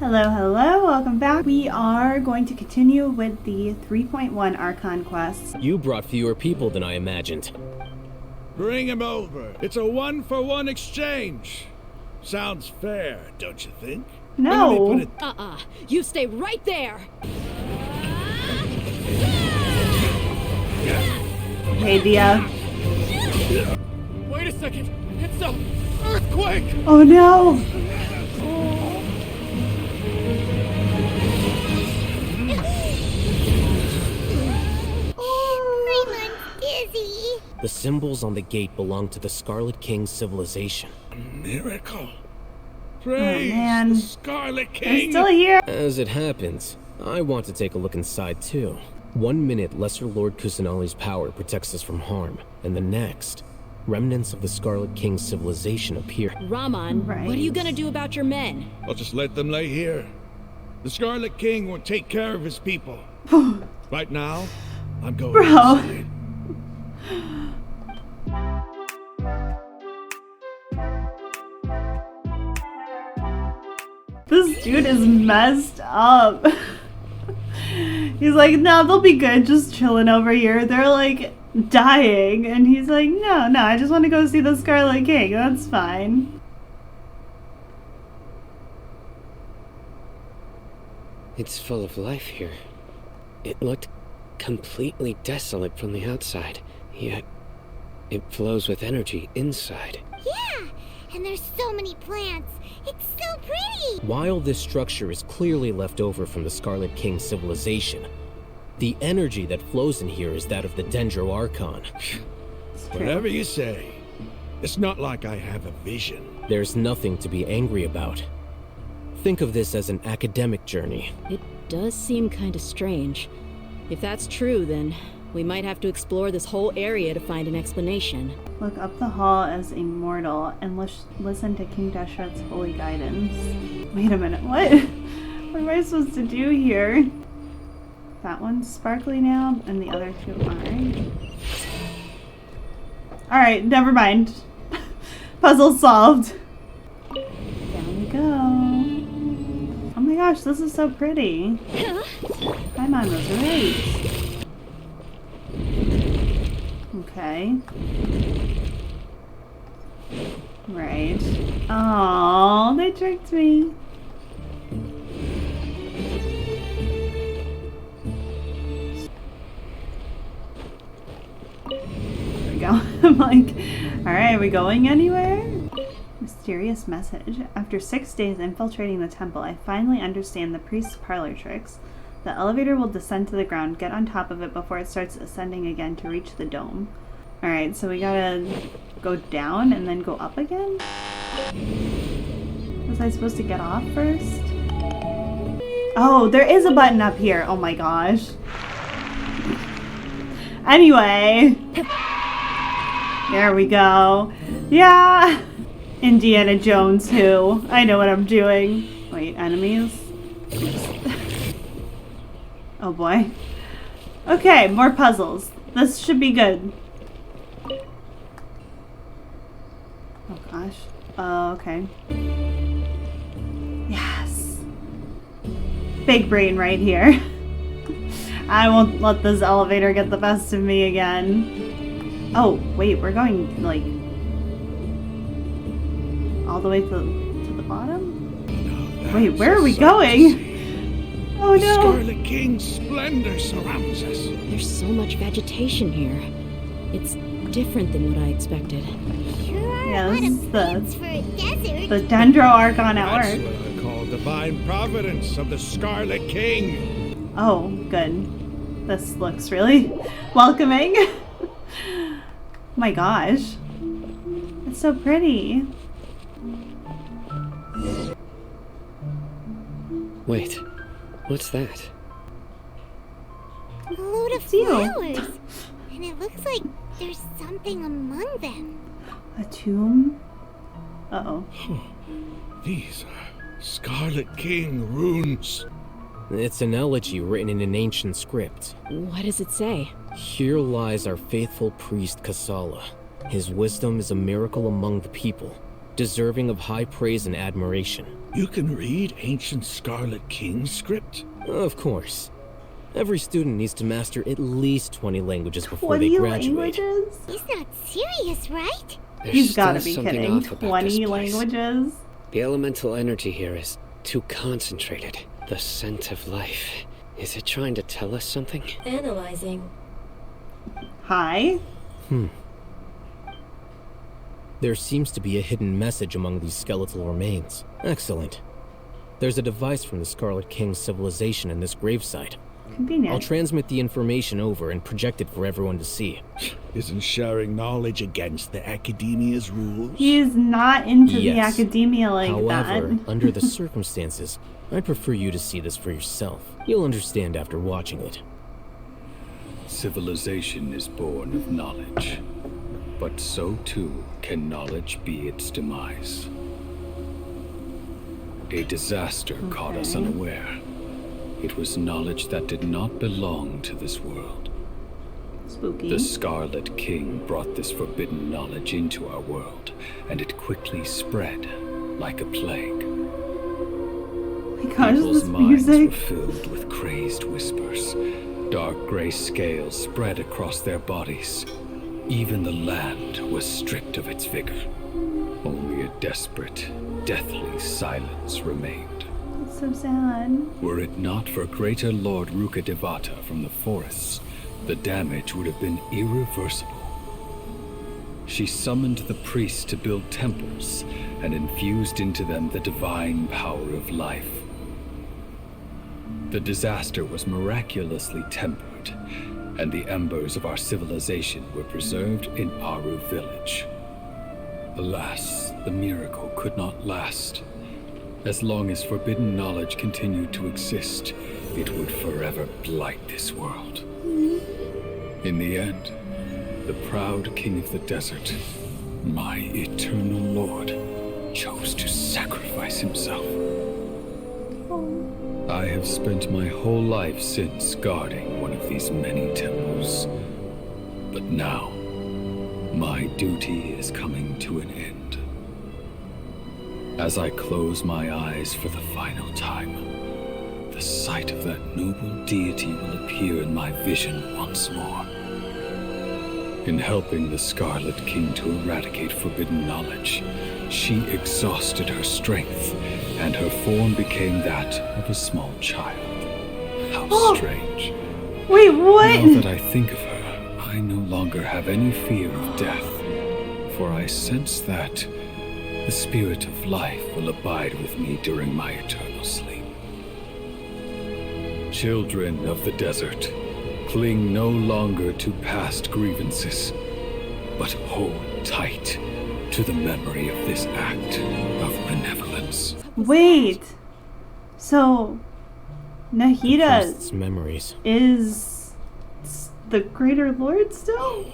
Hello, hello, welcome back. We are going to continue with the 3.1 Archon quests. You brought fewer people than I imagined. Bring him over. It's a one-for-one exchange. Sounds fair, don't you think? No. You stay right there. Hey, Dia. Wait a second. It's an earthquake. Oh no. The symbols on the gate belong to the Scarlet King's civilization. A miracle. Praise man. the Scarlet They're King. still here. As it happens, I want to take a look inside too. 1 minute, Lesser Lord Kusanali's power protects us from harm, and the next, remnants of the Scarlet King's civilization appear. Raman, Right. what are you gonna do about your men? I'll just let them lay here. The Scarlet King will take care of his people. Right now, I'm going Bro. inside. This dude is messed up. He's like, no, they'll be good, just chilling over here. They're like dying. And he's like, no, I just want to go see the Scarlet King. That's fine. It's full of life here. It looked completely desolate from the outside, yet it flows with energy inside. Yeah, and there's so many plants. It's so pretty! While this structure is clearly left over from the Scarlet King's civilization, the energy that flows in here is that of the Dendro Archon. Whatever you say. It's not like I have a vision. There's nothing to be angry about. Think of this as an academic journey. It does seem kind of strange. If that's true, then we might have to explore this whole area to find an explanation. Look up the hall as immortal and listen to King Deshret's holy guidance. Wait a minute, what? What am I supposed to do here? That one's sparkly now, and the other two aren't. Alright, never mind. Puzzle solved. Down we go. Oh my gosh, this is so pretty. Paimon was right. Okay. Right. Oh, they tricked me. There we go. I'm like, alright, are we going anywhere? Mysterious message. After 6 days infiltrating the temple, I finally understand the priest's parlor tricks. The elevator will descend to the ground. Get on top of it before it starts ascending again to reach the dome. Alright, so we gotta go down and then go up again? Was I supposed to get off first? Oh, there is a button up here. Oh my gosh. Anyway. There we go. Yeah. Indiana Jones who? I know what I'm doing. Wait, enemies? Oh boy. Okay, more puzzles. This should be good. Oh gosh. Oh, okay. Yes. Big brain right here. I won't let this elevator get the best of me again. Oh, wait, we're going, like, all the way to the bottom? Wait, where are we going? Oh The no! Scarlet King's splendor surrounds us. There's so much vegetation here. It's different than what I expected. Sure are Yeah, a lot this of is plants for a desert. the Dendro Archon at That's work. what I call divine providence of the Scarlet King. Oh, good. This looks really welcoming. My gosh. It's so pretty. Wait, what's that? A load of It's you. flowers. And it looks like there's something among them. A tomb? Uh-oh. These are Scarlet King runes. It's an elegy written in an ancient script. What does it say? Here lies our faithful priest Kasala. His wisdom is a miracle among the people, deserving of high praise and admiration. You can read ancient Scarlet King script? Of course. Every student needs to master at least 20 languages before 20 they graduate. languages? He's not serious, right? There's He's gotta still be something kidding. off about this 20 place. languages? The elemental energy here is too concentrated. The scent of life. Is it trying to tell us something? Analyzing. Hi? There seems to be a hidden message among these skeletal remains. Excellent. There's a device from the Scarlet King's civilization in this gravesite. Convenient. I'll transmit the information over and project it for everyone to see. Isn't sharing knowledge against the academia's rules? He's not into the Yes. academia like However, that. under the circumstances, I'd prefer you to see this for yourself. You'll understand after watching it. Civilization is born of knowledge, but so too can knowledge be its demise. A disaster caught us unaware. It was knowledge that did not belong to this world. Spooky. The Scarlet King brought this forbidden knowledge into our world, and it quickly spread like a plague. Oh my gosh, People's this minds were music. filled with crazed whispers. Dark gray scales spread across their bodies. Even the land was stripped of its vigor. Only a desperate, deathly silence remained. It's so sad. Were it not for greater Lord Rukkhadevata from the forests, the damage would have been irreversible. She summoned the priests to build temples and infused into them the divine power of life. The disaster was miraculously tempered, and the embers of our civilization were preserved in Aru village. Alas, the miracle could not last. As long as forbidden knowledge continued to exist, it would forever blight this world. In the end, the proud king of the desert, my eternal lord, chose to sacrifice himself. I have spent my whole life since guarding one of these many temples. But now, my duty is coming to an end. As I close my eyes for the final time, the sight of that noble deity will appear in my vision once more. In helping the Scarlet King to eradicate forbidden knowledge, she exhausted her strength, and her form became that of a small child. How strange. Wait, what? Now that I think of her, I no longer have any fear of death, for I sense that the spirit of life will abide with me during my eternal sleep. Children of the desert, cling no longer to past grievances, but hold tight to the memory of this act of benevolence. Wait. So, Nahida Priest's memories. is the Greater Lord still?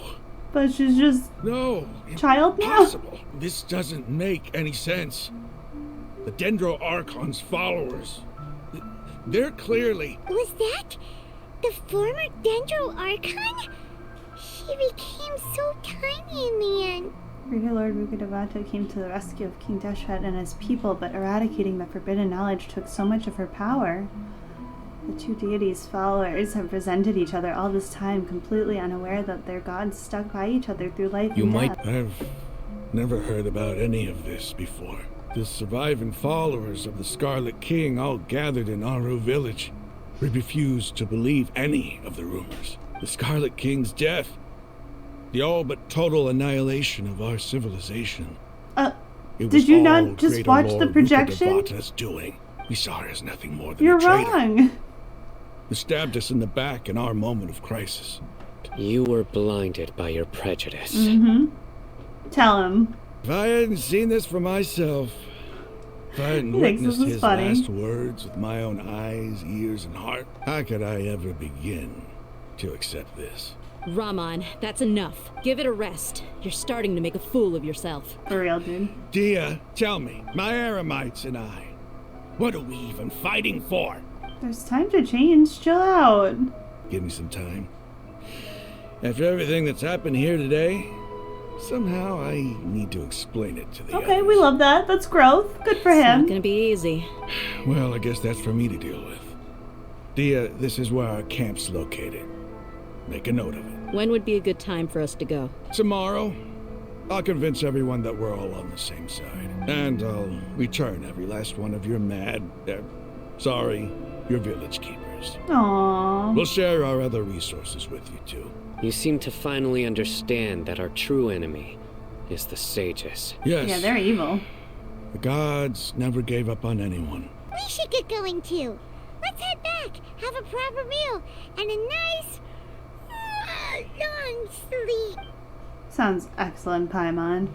But she's just No, child now? impossible. This doesn't make any sense. The Dendro Archon's followers, they're clearly... Was that the former Dendro Archon? She became so tiny in the end. Greater Lord Rukkhadevata came to the rescue of King Deshret and his people, but eradicating the forbidden knowledge took so much of her power. The two deities' followers have resented each other all this time, completely unaware that their gods stuck by each other through life You and might- death. I've never heard about any of this before. The surviving followers of the Scarlet King all gathered in Aru village. We refused to believe any of the rumors. The Scarlet King's death, the all but total annihilation of our civilization. It Did was you all not just Greater watch the Lord projection? Rukkhadevata's doing. We saw her as nothing more than You're a traitor. wrong. Who stabbed us in the back in our moment of crisis. You were blinded by your prejudice. Mm-hmm. Tell him. If I hadn't seen this for myself, if I hadn't He thinks this witnessed is his funny. last words with my own eyes, ears, and heart, how could I ever begin to accept this? Raman, that's enough. Give it a rest. You're starting to make a fool of yourself. For real, dude. Dia, tell me, my Aramites and I, what are we even fighting for? There's time to change. Chill out. Give me some time. After everything that's happened here today, Somehow I need to explain it to the Okay, others. we love that. That's growth. Good for It's him. not gonna be easy. Well, I guess that's for me to deal with. Dia, this is where our camp's located. Make a note of it. When would be a good time for us to go? Tomorrow, I'll convince everyone that we're all on the same side. And I'll return every last one of your your village keepers. Aww. We'll share our other resources with you too. You seem to finally understand that our true enemy is the sages. Yes, Yeah, they're evil. the gods never gave up on anyone. We should get going too. Let's head back, have a proper meal, and a nice, long sleep. Sounds excellent, Paimon.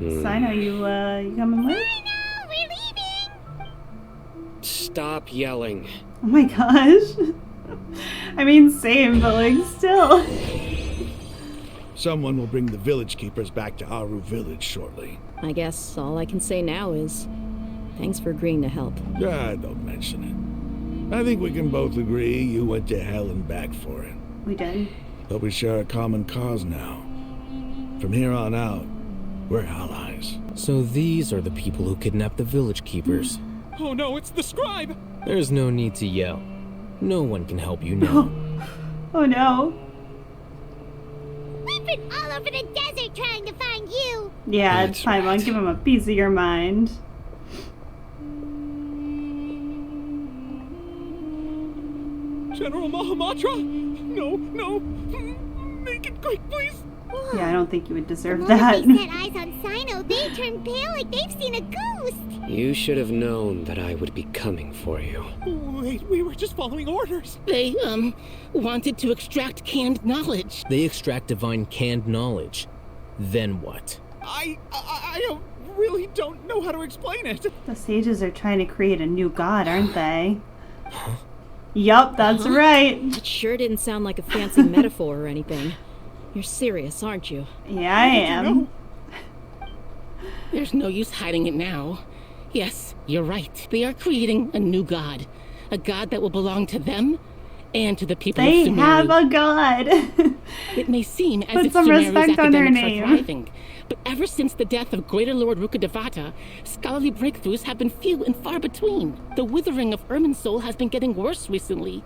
Sino, you coming with? I know, we're leaving. Stop yelling. Oh my gosh. I mean, same, but like, still. Someone will bring the village keepers back to Aru village shortly. I guess all I can say now is thanks for agreeing to help. Ah, don't mention it. I think we can both agree you went to hell and back for it. We did. But we share a common cause now. From here on out, we're allies. So these are the people who kidnapped the village keepers. Oh no, it's the scribe! There's no need to yell. No one can help you now. Oh no. We've been all over the desert trying to find you. Yeah, That's Paimon, right. give him a piece of your mind. General Mahamatra? No, no. Make it quick, please. Yeah, I don't think you would deserve The that. moment they set eyes on Sino, they turn pale like they've seen a ghost. You should have known that I would be coming for you. Wait, we were just following orders. They, wanted to extract canned knowledge. They extract divine canned knowledge. Then what? I really don't know how to explain it. The sages are trying to create a new god, aren't they? Yup, that's right. It sure didn't sound like a fancy metaphor or anything. You're serious, aren't you? Yeah, I am. There's no use hiding it now. Yes, you're right. They are creating a new god. A god that will belong to them and to the people They of Sumeru. have a god. It may seem as Put if some Sumeru's respect on her academics name. are thriving, but ever since the death of Greater Lord Rukkhadevata, scholarly breakthroughs have been few and far between. The withering of Irminsul has been getting worse recently.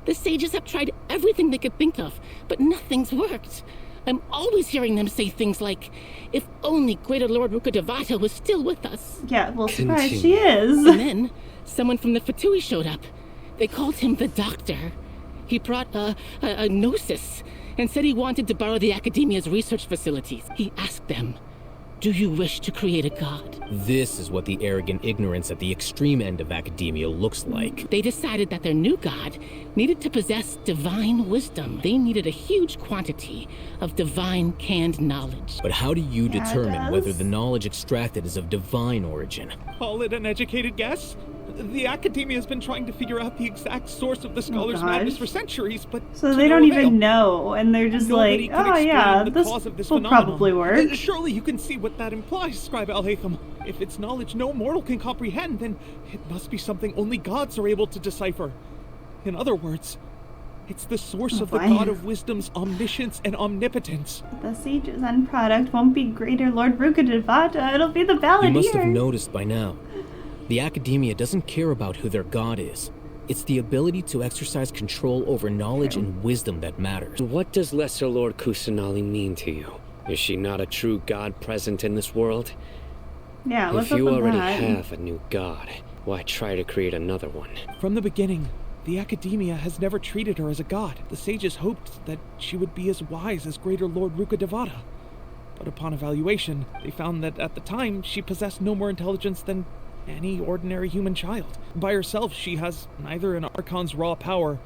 The sages have tried everything they could think of, but nothing's worked. I'm always hearing them say things like, if only Greater Lord Rukkhadevata was still with us. Yeah, well, surprise, Continue. she is. And then, someone from the Fatui showed up. They called him the Doctor. He brought a gnosis and said he wanted to borrow the Academia's research facilities. He asked them, do you wish to create a god? This is what the arrogant ignorance at the extreme end of academia looks like. They decided that their new god needed to possess divine wisdom. They needed a huge quantity of divine canned knowledge. But how do you Yeah, it determine does. whether the knowledge extracted is of divine origin? Call it an educated guess. The academia has been trying to figure out the exact source of the scholar's gosh. madness for centuries, but So to they no don't avail. even know, and they're just Nobody like, can oh explain yeah, the this cause of this will phenomenon. probably work. Surely you can see what that implies, Scribe Al-Haytham. If it's knowledge no mortal can comprehend, then it must be something only gods are able to decipher. In other words, it's the source of the boy. god of wisdom's omniscience and omnipotence. The sage's end product won't be Greater Lord Rukkhadevata, it'll be the Balladeer. You must have noticed by now. The academia doesn't care about who their god is. It's the ability to exercise control over knowledge and wisdom that matters. What does Lesser Lord Kusanali mean to you? Is she not a true god present in this world? Yeah, what's If up you with already that? have a new god, why try to create another one? From the beginning, the academia has never treated her as a god. The sages hoped that she would be as wise as Greater Lord Rukkhadevata. But upon evaluation, they found that at the time, she possessed no more intelligence than any ordinary human child. By herself, she has neither an Archon's raw power,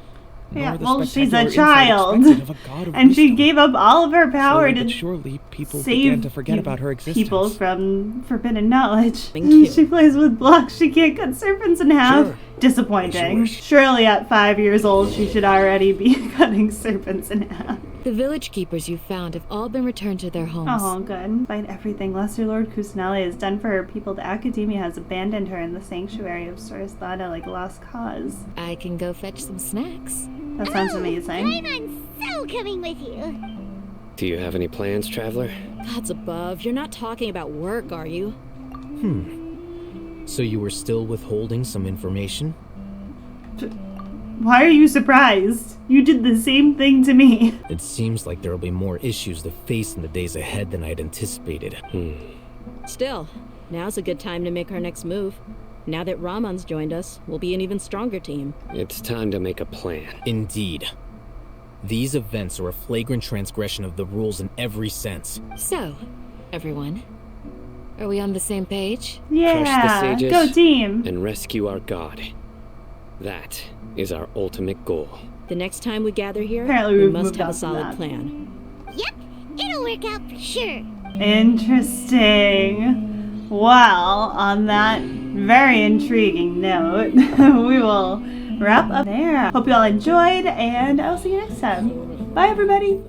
nor Yeah, the well, she's spectacular a insight child. expected of a god of And she wisdom. gave up all of her power Slowly but to surely, people began save to forget about her existence. people from forbidden knowledge. Thank you. She plays with blocks. She can't cut serpents in half. Sure. Disappointing. As you wish. Surely at 5 years old, she should already be cutting serpents in half. The village keepers you found have all been returned to their homes. Oh, good. Despite everything Lesser Lord Kusanali has done for her people, the academia has abandoned her in the sanctuary of Soristhada like a lost cause. I can go fetch some snacks. That sounds amazing. Paimon so coming with you. Do you have any plans, Traveler? Gods above, you're not talking about work, are you? So you were still withholding some information? Why are you surprised? You did the same thing to me. It seems like there will be more issues to face in the days ahead than I'd anticipated. Still, now's a good time to make our next move. Now that Ramon's joined us, we'll be an even stronger team. It's time to make a plan. Indeed. These events are a flagrant transgression of the rules in every sense. So, everyone, are we on the same page? Yeah, Crush the sages go team. and rescue our god. That is our ultimate goal. The next time we gather here, Apparently we we've must moved have on a from solid that. plan. Yep, it'll work out for sure. Interesting. Well, on that very intriguing note, we will wrap up there. Hope you all enjoyed, and I'll see you next time. Bye, everybody.